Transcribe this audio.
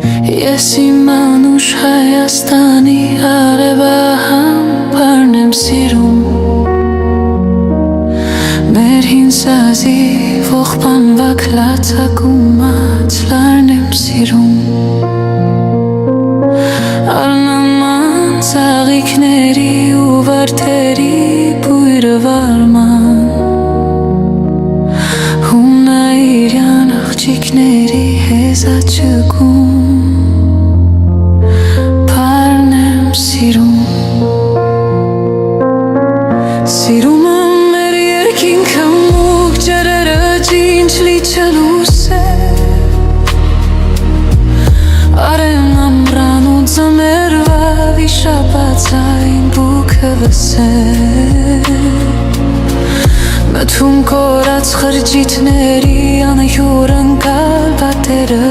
Ես իմ անուշ Հայաստանի արևահամբարն եմ սիրում, մեր հին սազի ողբանվակ լացակումած լարն եմ սիրում, առնաման ծաղիկների ու վարդերի բույրը վարման, հունայիրյան աղջիկների հեզաչկում Սիրում եմ մեր երկինքը մուգ ջրերը ջինջ լիչելուս է Արեն ամռան ու ձմեռվա վիշապացային բուքը վսե Մթում կորած խրճիթների անհյուր ընկալ պատերը